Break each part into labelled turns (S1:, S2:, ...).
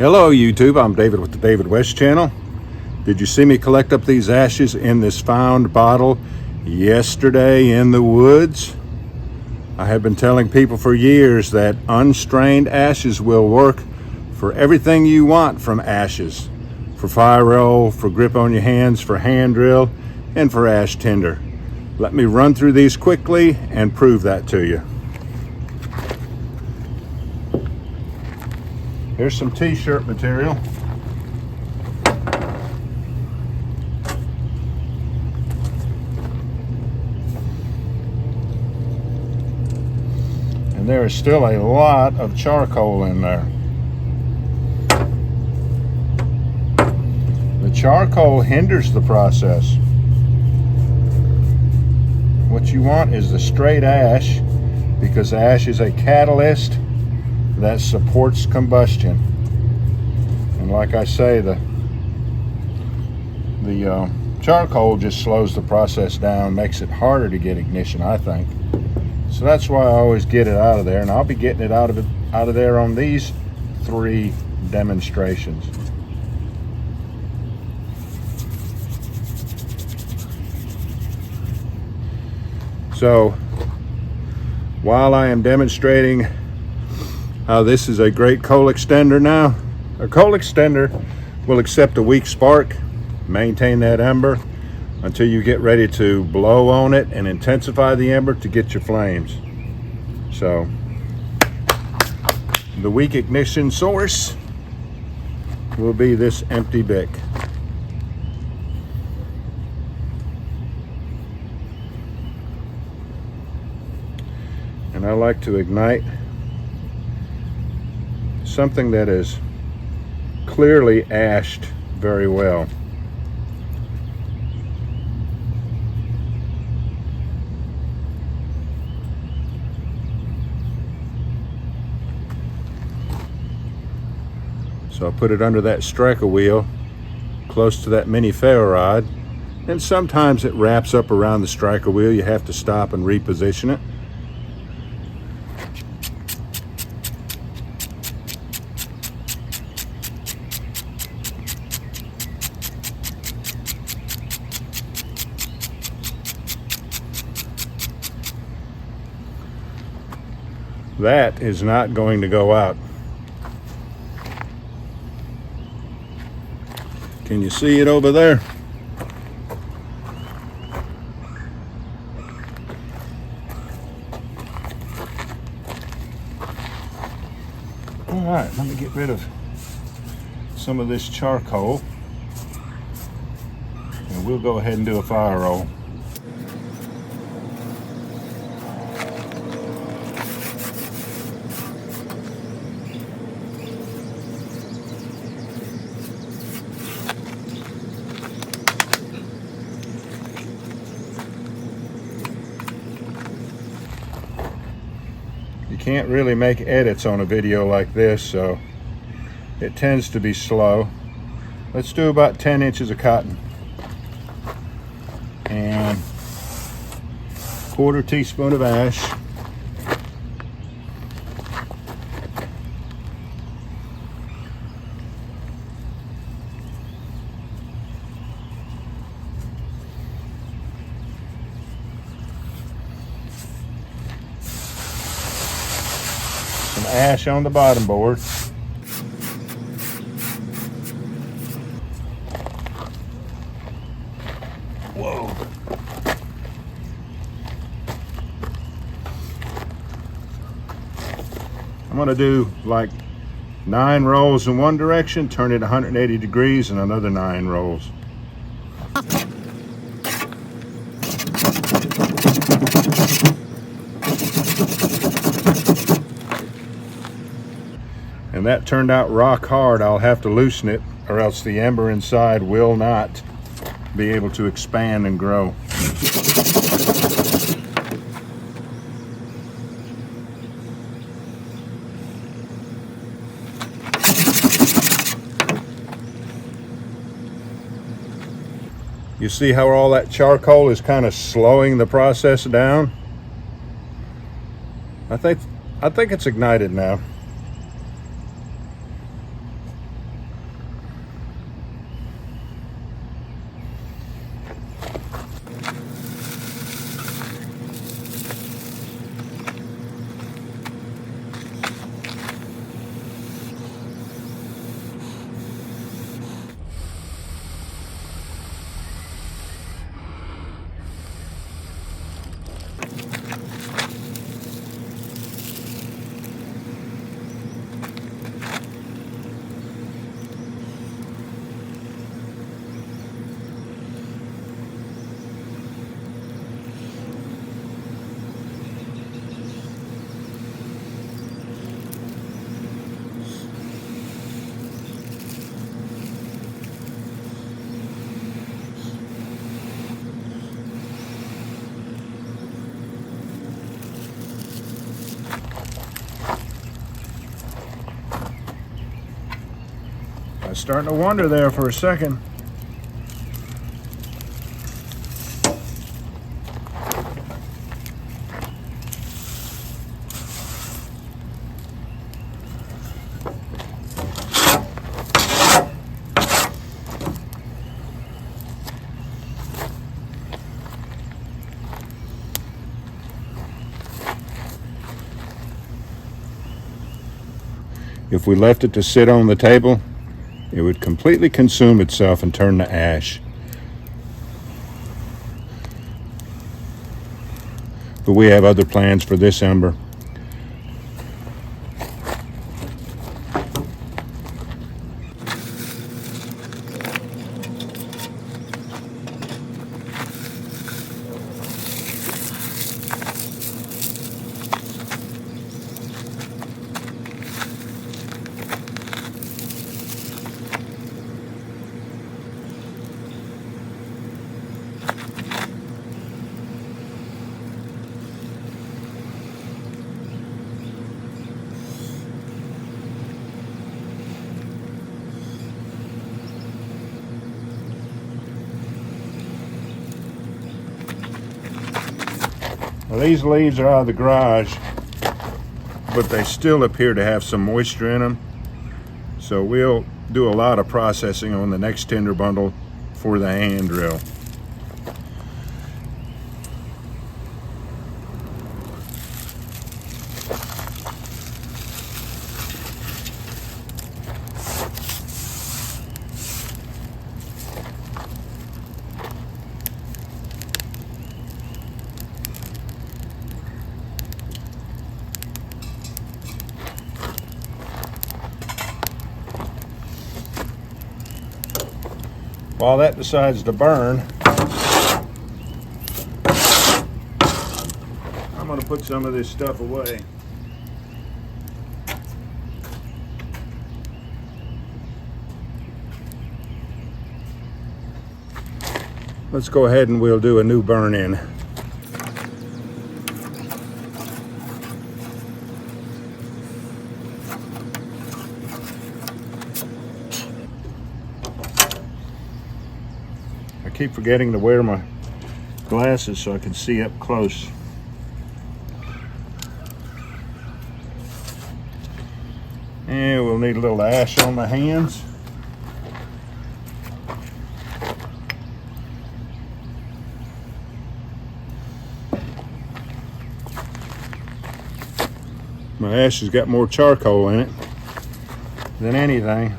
S1: Hello YouTube, I'm David with the David West channel. Did you see me collect up these ashes in this found bottle yesterday in the woods? I have been telling people for years that unstrained ashes will work for everything you want from ashes. For fire roll, for grip on your hands, for hand drill, and for ash tinder. Let me run through these quickly and prove that to you. Here's some t-shirt material. And there is still a lot of charcoal in there. The charcoal hinders the process. What you want is the straight ash, because ash is a catalyst that supports combustion. And like I say, the charcoal just slows the process down, makes it harder to get ignition, I think. So that's why I always get it out of there, and I'll be getting it out of there on these 3 demonstrations. So while I am demonstrating how this is a great coal extender now, a coal extender will accept a weak spark, maintain that ember until you get ready to blow on it and intensify the ember to get your flames. So the weak ignition source will be this empty bick. And I like to ignite something that is clearly ashed very well. So I put it under that striker wheel close to that mini ferro rod, and sometimes it wraps up around the striker wheel. You have to stop and reposition it. That is not going to go out. Can you see it over there? All right, let me get rid of some of this charcoal, and we'll go ahead and do a fire roll. You can't really make edits on a video like this, so it tends to be slow. Let's do about 10 inches of cotton and 1/4 teaspoon of ash. Ash on the bottom board. Whoa. I'm going to do like 9 rolls in one direction, turn it 180 degrees, and another 9 rolls. And that turned out rock hard. I'll have to loosen it, or else the ember inside will not be able to expand and grow. You see how all that charcoal is kind of slowing the process down? I think it's ignited now. I was starting to wonder there for a second. If we left it to sit on the table, it would completely consume itself and turn to ash. But we have other plans for this ember. Well, these leaves are out of the garage, but they still appear to have some moisture in them. So we'll do a lot of processing on the next tinder bundle for the hand drill. While that decides to burn, I'm going to put some of this stuff away. Let's go ahead and we'll do a new burn in. I keep forgetting to wear my glasses so I can see up close. And we'll need a little ash on the hands. My ash has got more charcoal in it than anything.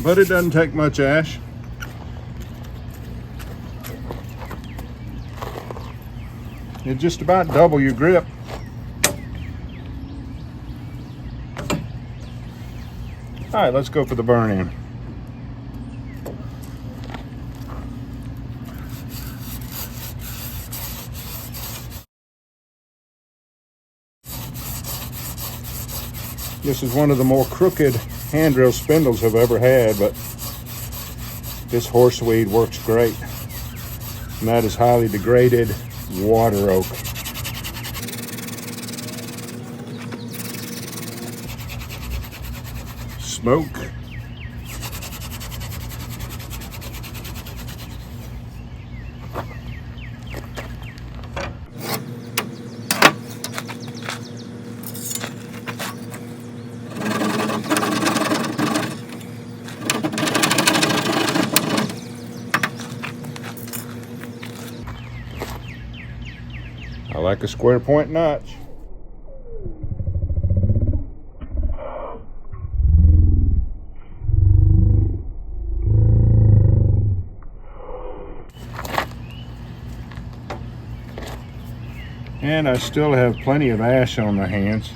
S1: But it doesn't take much ash. It just about double your grip. All right, let's go for the burn in. This is one of the more crooked hand drill spindles I've ever had, but this horseweed works great. And that is highly degraded water oak. Smoke. I like a square point notch. And I still have plenty of ash on the hands.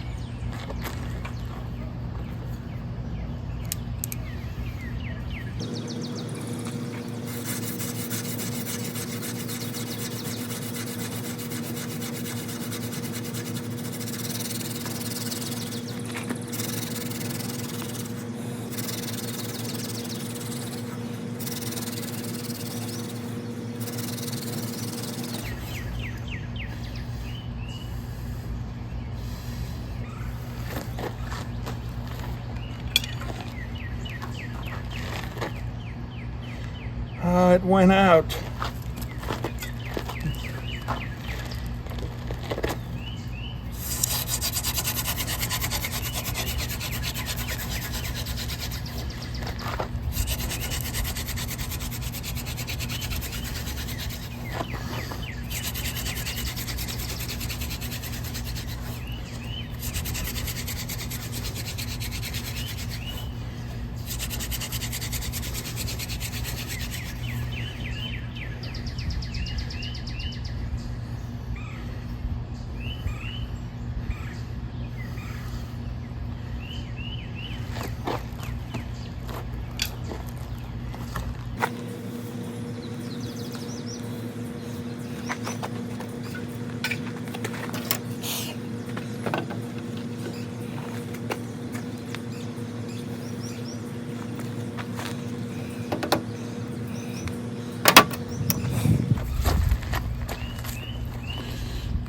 S1: it went out.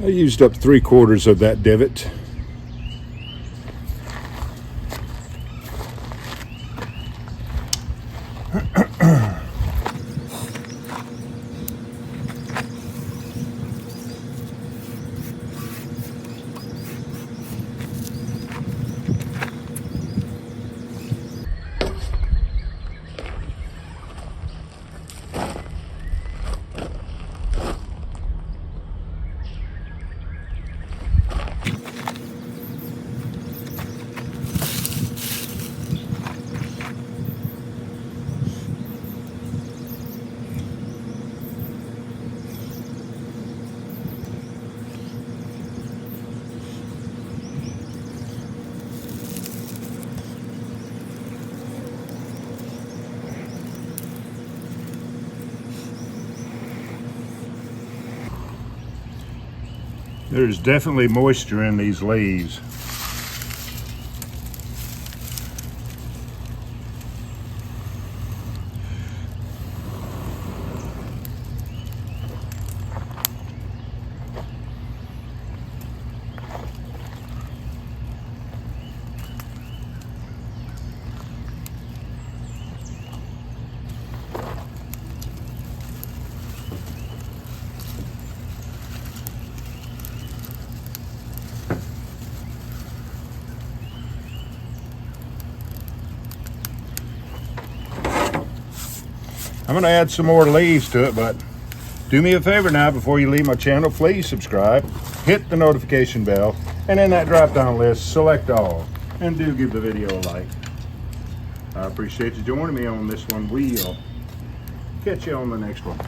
S1: I used up 3/4 of that divot. There's definitely moisture in these leaves. I'm going to add some more leaves to it, but do me a favor now before you leave my channel. Please subscribe, hit the notification bell, and in that drop-down list, select all, and do give the video a like. I appreciate you joining me on this one. We'll catch you on the next one.